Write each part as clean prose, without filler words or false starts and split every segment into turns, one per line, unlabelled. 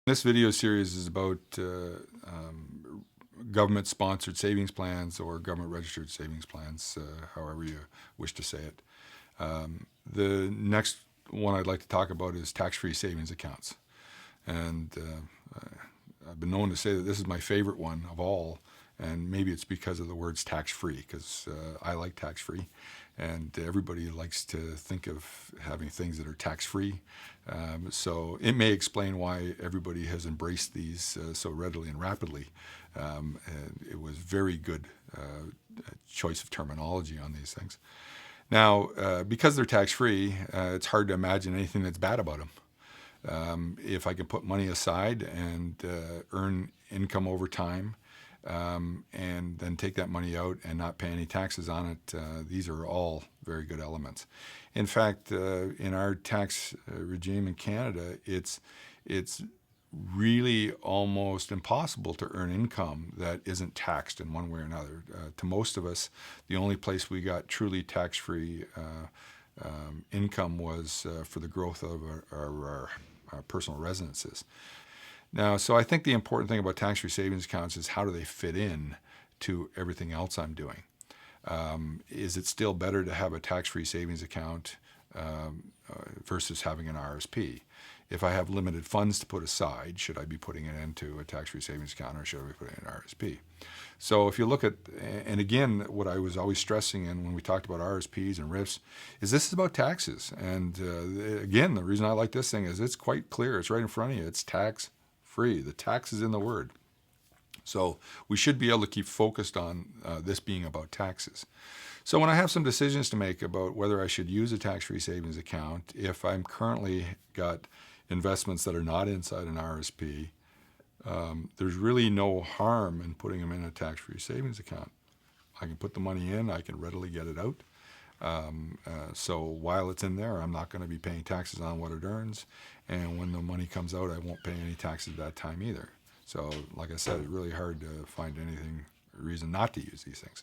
This video series is about government-sponsored savings plans or government-registered savings plans, however you wish to say it. The next one I'd like to talk about is tax-free savings accounts. And I've been known to say that this is my favorite one of all, and maybe it's because of the words tax-free, because I like tax-free, and everybody likes to think of having things that are tax-free. So it may explain why everybody has embraced these so readily and rapidly. And it was very good choice of terminology on these things. Now, because they're tax-free, it's hard to imagine anything that's bad about them. If I can put money aside and earn income over time, and then take that money out and not pay any taxes on it, these are all very good elements. In fact, in our tax regime in Canada, it's really almost impossible to earn income that isn't taxed in one way or another. To most of us, the only place we got truly tax-free income was for the growth of our personal residences. Now, so I think the important thing about tax-free savings accounts is how do they fit in to everything else I'm doing? Is it still better to have a tax-free savings account versus having an RSP? If I have limited funds to put aside, should I be putting it into a tax-free savings account or should I be putting it in an RSP? So if you look at, and again, what I was always stressing in when we talked about RSPs and RIFs, is this is about taxes. And again, the reason I like this thing is it's quite clear. It's right in front of you. It's tax-free. The tax is in the word. So we should be able to keep focused on this being about taxes. So when I have some decisions to make about whether I should use a tax-free savings account, if I'm currently got investments that are not inside an RSP, there's really no harm in putting them in a tax-free savings account. I can put the money in, I can readily get it out. So while it's in there, I'm not going to be paying taxes on what it earns. And when the money comes out, I won't pay any taxes at that time either. So like I said, it's really hard to find anything, reason not to use these things.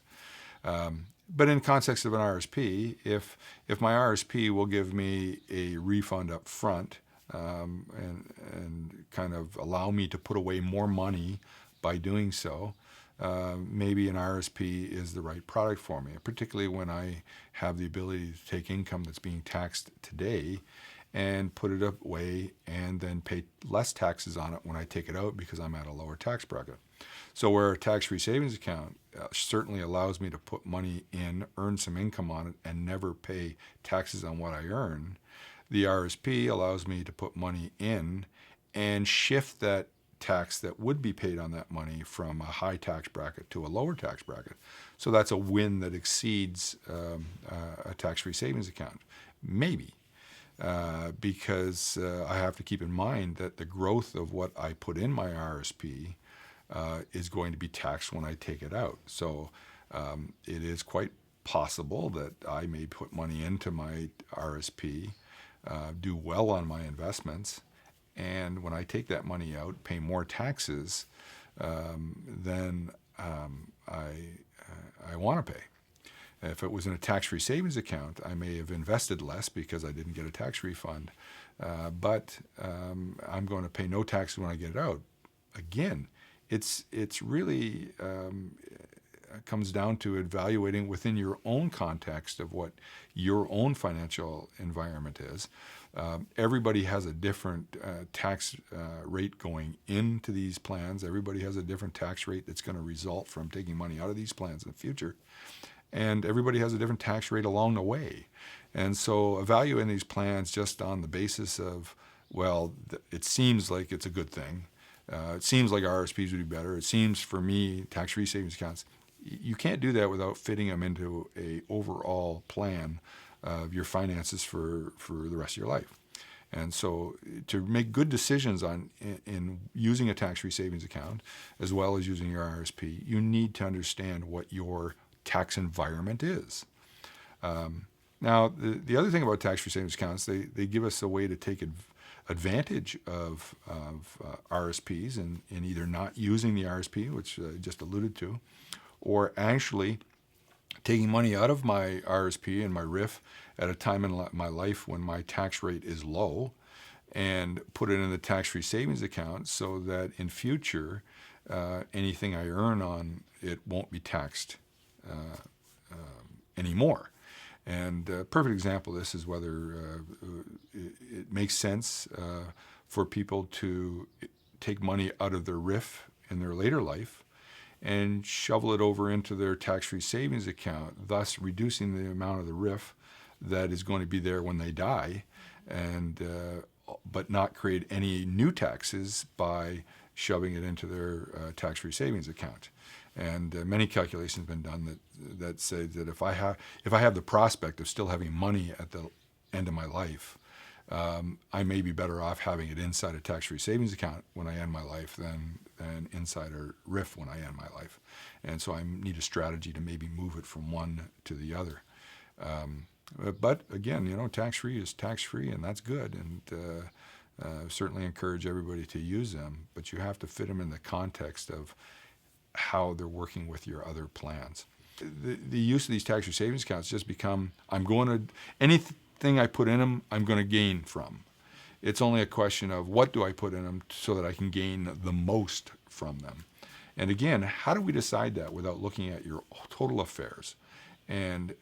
But in context of an RSP, if my RSP will give me a refund up front and kind of allow me to put away more money by doing so, maybe an RSP is the right product for me, particularly when I have the ability to take income that's being taxed today and put it away and then pay less taxes on it when I take it out because I'm at a lower tax bracket. So where a tax-free savings account certainly allows me to put money in, earn some income on it, and never pay taxes on what I earn, the RSP allows me to put money in and shift that tax that would be paid on that money from a high tax bracket to a lower tax bracket. So that's a win that exceeds a tax-free savings account. Maybe. Because I have to keep in mind that the growth of what I put in my RSP is going to be taxed when I take it out. So it is quite possible that I may put money into my RSP, do well on my investments, and when I take that money out, pay more taxes than I want to pay. If it was in a tax-free savings account, I may have invested less because I didn't get a tax refund, but I'm going to pay no taxes when I get it out. Again, it's really comes down to evaluating within your own context of what your own financial environment is. Everybody has a different tax rate going into these plans. Everybody has a different tax rate that's going to result from taking money out of these plans in the future. And everybody has a different tax rate along the way. And so evaluating these plans just on the basis of, well, it seems like it's a good thing. It seems like RSPs would be better. It seems for me, tax-free savings accounts, you can't do that without fitting them into a overall plan of your finances for the rest of your life. And so to make good decisions in using a tax-free savings account, as well as using your RSP, you need to understand what your tax environment is. Now, the other thing about tax-free savings accounts, they give us a way to take advantage of RSPs in either not using the RSP, which I just alluded to, or actually taking money out of my RSP and my RIF at a time in my life when my tax rate is low and put it in the tax-free savings account so that in future, anything I earn on it won't be taxed anymore. And a perfect example of this is whether it makes sense for people to take money out of their RIF in their later life and shovel it over into their tax-free savings account, thus reducing the amount of the RIF that is going to be there when they die, and but not create any new taxes by shoving it into their tax-free savings account. And many calculations have been done that say that if I have the prospect of still having money at the end of my life, I may be better off having it inside a tax-free savings account when I end my life than inside a RIF when I end my life. And so I need a strategy to maybe move it from one to the other. But again, tax-free is tax-free, and that's good. And certainly encourage everybody to use them. But you have to fit them in the context of how they're working with your other plans. The use of these tax-free savings accounts just become, anything I put in them, I'm going to gain from. It's only a question of what do I put in them so that I can gain the most from them. And again, how do we decide that without looking at your total affairs and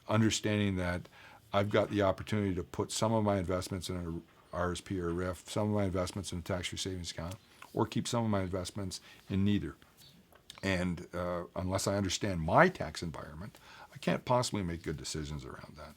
understanding that I've got the opportunity to put some of my investments in an RSP or RIF, some of my investments in a tax-free savings account, or keep some of my investments in neither. And unless I understand my tax environment, I can't possibly make good decisions around that.